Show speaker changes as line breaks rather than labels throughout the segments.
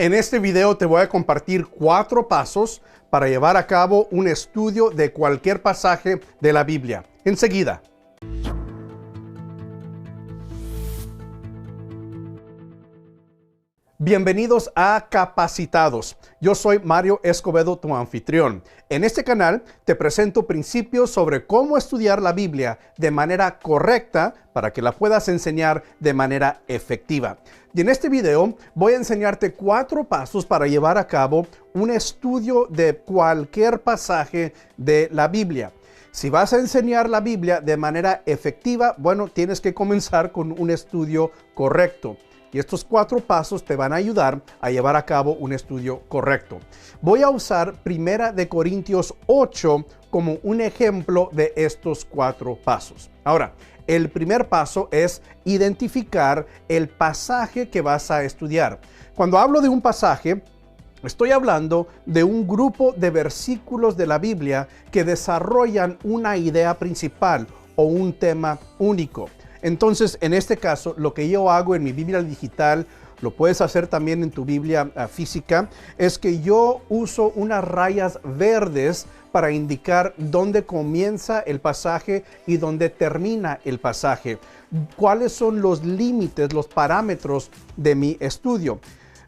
En este video te voy a compartir 4 pasos para llevar a cabo un estudio de cualquier pasaje de la Biblia. Enseguida. Bienvenidos a Capacitados. Yo soy Mario Escobedo, tu anfitrión. En este canal te presento principios sobre cómo estudiar la Biblia de manera correcta para que la puedas enseñar de manera efectiva. Y en este video voy a enseñarte 4 pasos para llevar a cabo un estudio de cualquier pasaje de la Biblia. Si vas a enseñar la Biblia de manera efectiva, bueno, tienes que comenzar con un estudio correcto. Y estos 4 pasos te van a ayudar a llevar a cabo un estudio correcto. Voy a usar 1 Corintios 8 como un ejemplo de estos 4 pasos. Ahora, el primer paso es identificar el pasaje que vas a estudiar. Cuando hablo de un pasaje, estoy hablando de un grupo de versículos de la Biblia que desarrollan una idea principal o un tema único. Entonces, en este caso, lo que yo hago en mi Biblia digital, lo puedes hacer también en tu Biblia física, es que yo uso unas rayas verdes para indicar dónde comienza el pasaje y dónde termina el pasaje. ¿Cuáles son los límites, los parámetros de mi estudio?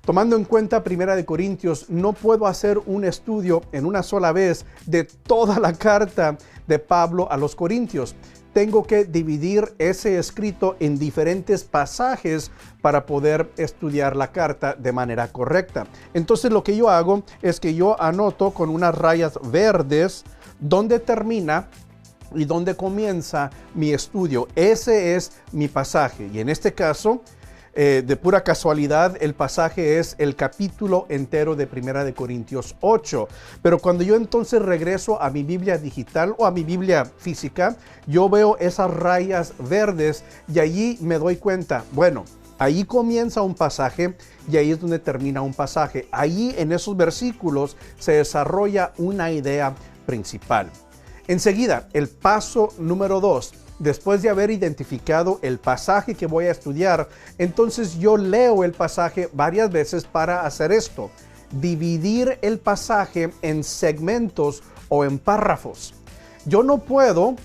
Tomando en cuenta 1 Corintios, no puedo hacer un estudio en una sola vez de toda la carta de Pablo a los Corintios. Tengo que dividir ese escrito en diferentes pasajes para poder estudiar la carta de manera correcta. Entonces lo que yo hago es que yo anoto con unas rayas verdes dónde termina y dónde comienza mi estudio. Ese es mi pasaje. Y en este caso, de pura casualidad, el pasaje es el capítulo entero de 1 Corintios 8. Pero cuando yo entonces regreso a mi Biblia digital o a mi Biblia física, yo veo esas rayas verdes y allí me doy cuenta, bueno, ahí comienza un pasaje y ahí es donde termina un pasaje. Allí en esos versículos se desarrolla una idea principal. Enseguida, el paso número 2. Después de haber identificado el pasaje que voy a estudiar, entonces yo leo el pasaje varias veces para hacer esto. Dividir el pasaje en segmentos o en párrafos. Yo no puedo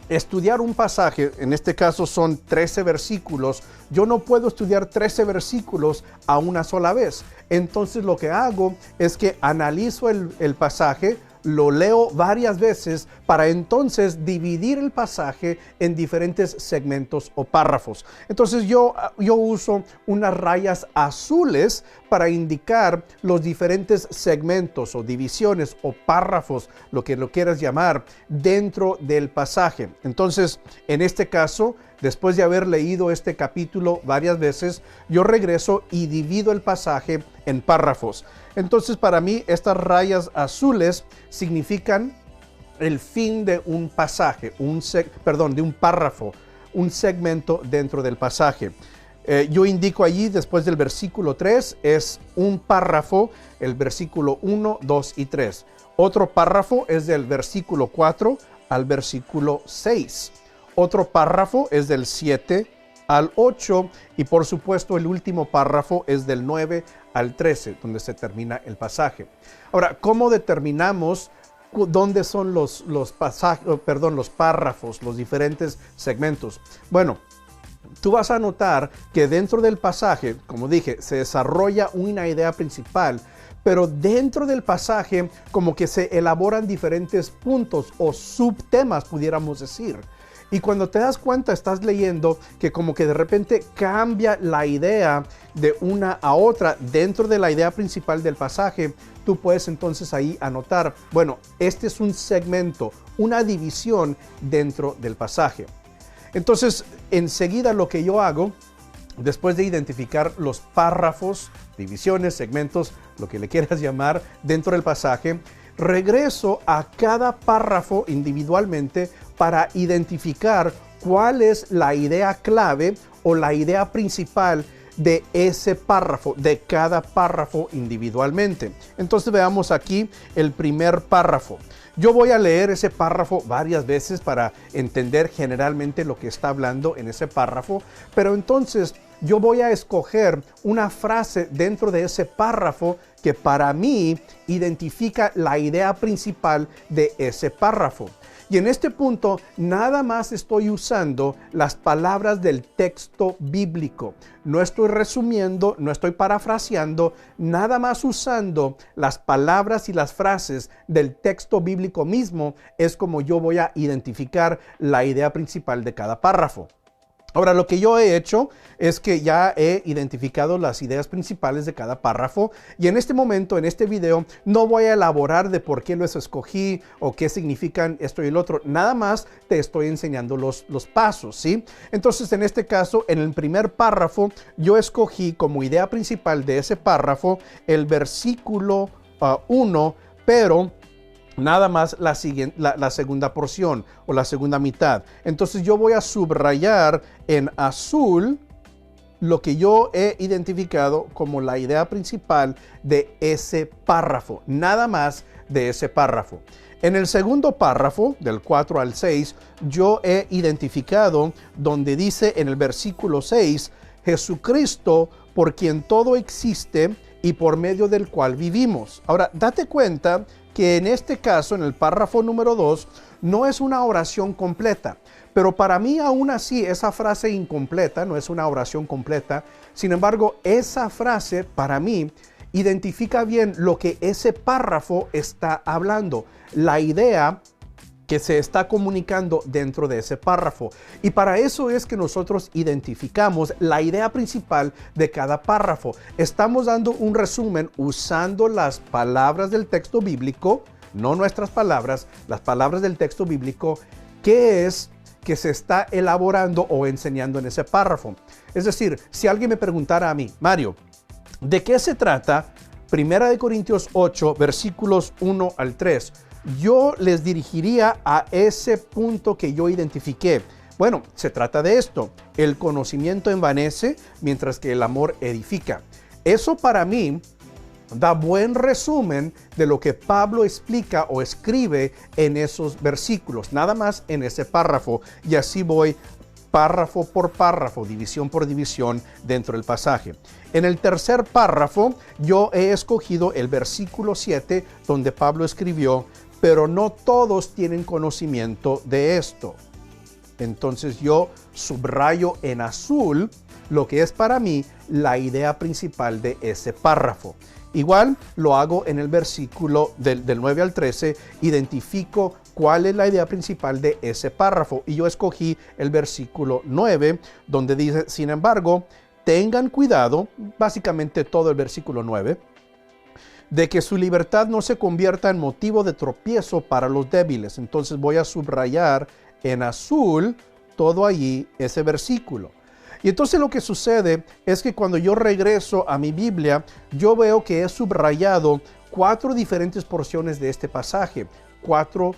estudiar un pasaje, en este caso son 13 versículos, yo no puedo estudiar 13 versículos a una sola vez. Entonces lo que hago es que analizo el pasaje, lo leo varias veces para entonces dividir el pasaje en diferentes segmentos o párrafos. Entonces yo uso unas rayas azules para indicar los diferentes segmentos o divisiones o párrafos, lo que lo quieras llamar, dentro del pasaje. Entonces, en este caso, después de haber leído este capítulo varias veces, yo regreso y divido el pasaje en párrafos. Entonces, para mí, estas rayas azules significan el fin de un pasaje, de un párrafo, un segmento dentro del pasaje. Yo indico allí, después del versículo 3, es un párrafo, el versículo 1, 2 y 3. Otro párrafo es del versículo 4 al versículo 6. Otro párrafo es del 7 al 8 y por supuesto el último párrafo es del 9 al 13, donde se termina el pasaje. Ahora, ¿cómo determinamos dónde son los párrafos, los diferentes segmentos? Bueno, tú vas a notar que dentro del pasaje, como dije, se desarrolla una idea principal, pero dentro del pasaje como que se elaboran diferentes puntos o subtemas, pudiéramos decir. Y cuando te das cuenta, estás leyendo que como que de repente cambia la idea de una a otra dentro de la idea principal del pasaje, tú puedes entonces ahí anotar, bueno, este es un segmento, una división dentro del pasaje. Entonces, enseguida lo que yo hago, después de identificar los párrafos, divisiones, segmentos, lo que le quieras llamar, dentro del pasaje, regreso a cada párrafo individualmente para identificar cuál es la idea clave o la idea principal de ese párrafo, de cada párrafo individualmente. Entonces veamos aquí el primer párrafo. Yo voy a leer ese párrafo varias veces para entender generalmente lo que está hablando en ese párrafo, pero entonces yo voy a escoger una frase dentro de ese párrafo que para mí identifica la idea principal de ese párrafo. Y en este punto nada más estoy usando las palabras del texto bíblico. No estoy resumiendo, no estoy parafraseando, nada más usando las palabras y las frases del texto bíblico mismo es como yo voy a identificar la idea principal de cada párrafo. Ahora, lo que yo he hecho es que ya he identificado las ideas principales de cada párrafo y en este momento, en este video, no voy a elaborar de por qué los escogí o qué significan esto y el otro. Nada más te estoy enseñando los pasos, ¿sí? Entonces, en este caso, en el primer párrafo, yo escogí como idea principal de ese párrafo el versículo 1, pero nada más la segunda porción o la segunda mitad. Entonces yo voy a subrayar en azul lo que yo he identificado como la idea principal de ese párrafo. Nada más de ese párrafo. En el segundo párrafo, del 4 al 6, yo he identificado donde dice en el versículo 6, Jesucristo, por quien todo existe y por medio del cual vivimos. Ahora, date cuenta que en este caso, en el párrafo número 2, no es una oración completa. Pero para mí aún así esa frase incompleta, no es una oración completa. Sin embargo, esa frase para mí identifica bien lo que ese párrafo está hablando. La idea que se está comunicando dentro de ese párrafo. Y para eso es que nosotros identificamos la idea principal de cada párrafo. Estamos dando un resumen usando las palabras del texto bíblico, no nuestras palabras, las palabras del texto bíblico, que es que se está elaborando o enseñando en ese párrafo. Es decir, si alguien me preguntara a mí, Mario, ¿de qué se trata 1 Corintios 8, versículos 1 al 3? Yo les dirigiría a ese punto que yo identifiqué. Bueno, se trata de esto. El conocimiento envanece, mientras que el amor edifica. Eso para mí da buen resumen de lo que Pablo explica o escribe en esos versículos, nada más en ese párrafo. Y así voy párrafo por párrafo, división por división dentro del pasaje. En el tercer párrafo, yo he escogido el versículo 7, donde Pablo escribió, pero no todos tienen conocimiento de esto. Entonces yo subrayo en azul lo que es para mí la idea principal de ese párrafo. Igual lo hago en el versículo del 9 al 13, identifico cuál es la idea principal de ese párrafo. Y yo escogí el versículo 9, donde dice, sin embargo, tengan cuidado, básicamente todo el versículo 9, de que su libertad no se convierta en motivo de tropiezo para los débiles. Entonces voy a subrayar en azul todo allí ese versículo. Y entonces lo que sucede es que cuando yo regreso a mi Biblia, yo veo que he subrayado 4 diferentes porciones de este pasaje, 4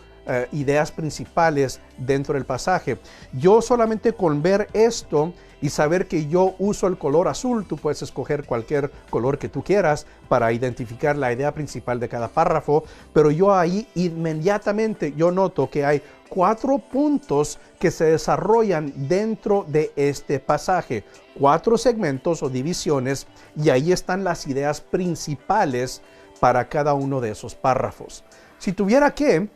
ideas principales dentro del pasaje. Yo solamente con ver esto y saber que yo uso el color azul, tú puedes escoger cualquier color que tú quieras para identificar la idea principal de cada párrafo, pero yo ahí inmediatamente yo noto que hay 4 puntos que se desarrollan dentro de este pasaje, 4 segmentos o divisiones, y ahí están las ideas principales para cada uno de esos párrafos. Si tuviera que,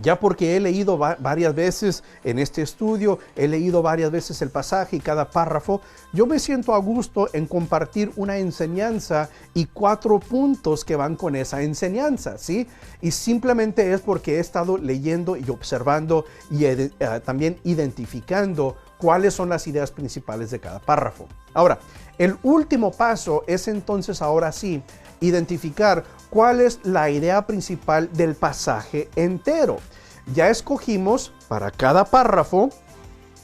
ya porque he leído varias veces en este estudio, he leído varias veces el pasaje y cada párrafo, yo me siento a gusto en compartir una enseñanza y 4 puntos que van con esa enseñanza, ¿sí? Y simplemente es porque he estado leyendo y observando y también identificando cuáles son las ideas principales de cada párrafo. Ahora, el último paso es entonces ahora sí identificar cuál es la idea principal del pasaje entero. Ya escogimos para cada párrafo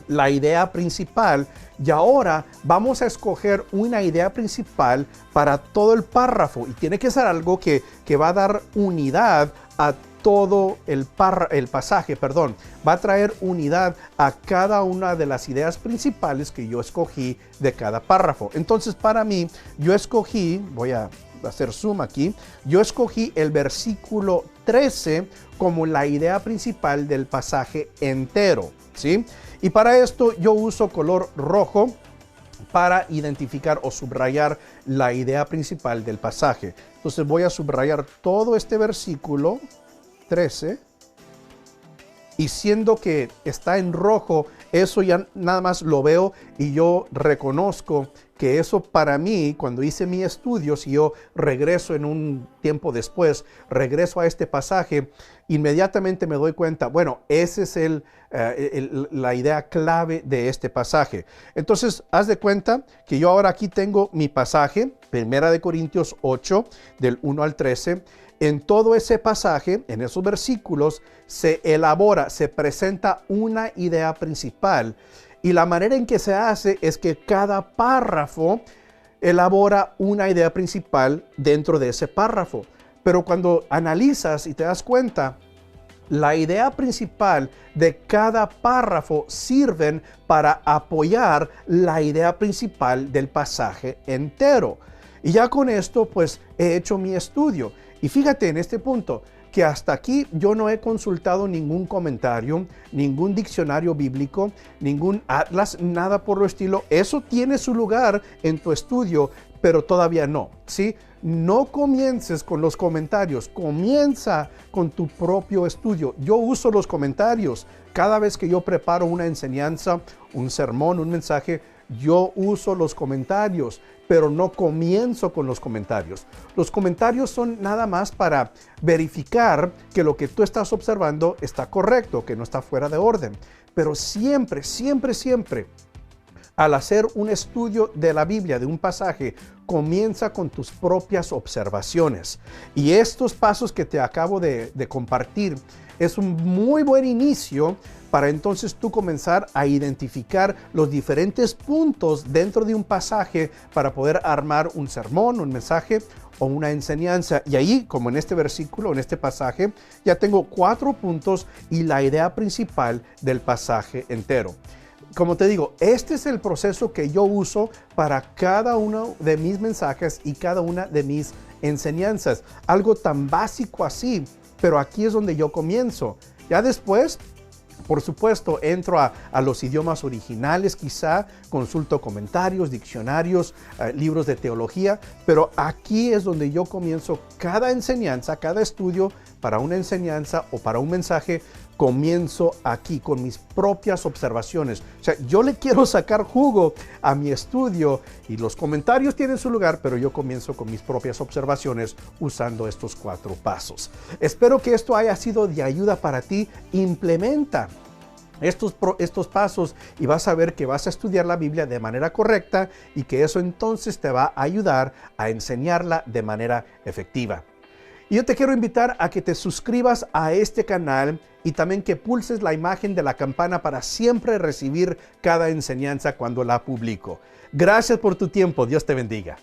la idea principal y ahora vamos a escoger una idea principal para todo el párrafo y tiene que ser algo que va a dar unidad a todo el pasaje, va a traer unidad a cada una de las ideas principales que yo escogí de cada párrafo. Entonces para mí, yo escogí, voy a hacer zoom aquí, yo escogí el versículo 13 como la idea principal del pasaje entero, ¿sí? Y para esto yo uso color rojo para identificar o subrayar la idea principal del pasaje. Entonces voy a subrayar todo este versículo 13. Y siendo que está en rojo, eso ya nada más lo veo y yo reconozco que eso para mí, cuando hice mi estudio, si yo regreso en un tiempo después, regreso a este pasaje, inmediatamente me doy cuenta, bueno, esa es la idea clave de este pasaje. Entonces, haz de cuenta que yo ahora aquí tengo mi pasaje, 1 Corintios 8, del 1 al 13, en todo ese pasaje, en esos versículos, se elabora, se presenta una idea principal. Y la manera en que se hace es que cada párrafo elabora una idea principal dentro de ese párrafo. Pero cuando analizas y te das cuenta, la idea principal de cada párrafo sirven para apoyar la idea principal del pasaje entero. Y ya con esto, pues, he hecho mi estudio. Y fíjate en este punto, que hasta aquí yo no he consultado ningún comentario, ningún diccionario bíblico, ningún atlas, nada por el estilo. Eso tiene su lugar en tu estudio, pero todavía no, ¿sí? No comiences con los comentarios, comienza con tu propio estudio. Yo uso los comentarios cada vez que yo preparo una enseñanza, un sermón, un mensaje. Yo uso los comentarios, pero no comienzo con los comentarios. Los comentarios son nada más para verificar que lo que tú estás observando está correcto, que no está fuera de orden. Pero siempre, siempre, siempre, al hacer un estudio de la Biblia, de un pasaje, comienza con tus propias observaciones. Y estos pasos que te acabo de compartir es un muy buen inicio para entonces tú comenzar a identificar los diferentes puntos dentro de un pasaje para poder armar un sermón, un mensaje o una enseñanza. Y ahí, como en este versículo, en este pasaje, ya tengo 4 puntos y la idea principal del pasaje entero. Como te digo, este es el proceso que yo uso para cada uno de mis mensajes y cada una de mis enseñanzas. Algo tan básico así, pero aquí es donde yo comienzo. Ya después, por supuesto, entro a los idiomas originales, quizá consulto comentarios, diccionarios, libros de teología, pero aquí es donde yo comienzo cada enseñanza, cada estudio para una enseñanza o para un mensaje. Comienzo aquí con mis propias observaciones. O sea, yo le quiero sacar jugo a mi estudio y los comentarios tienen su lugar, pero yo comienzo con mis propias observaciones usando estos 4 pasos. Espero que esto haya sido de ayuda para ti. Implementa estos pasos y vas a ver que vas a estudiar la Biblia de manera correcta y que eso entonces te va a ayudar a enseñarla de manera efectiva. Y yo te quiero invitar a que te suscribas a este canal y también que pulses la imagen de la campana para siempre recibir cada enseñanza cuando la publico. Gracias por tu tiempo. Dios te bendiga.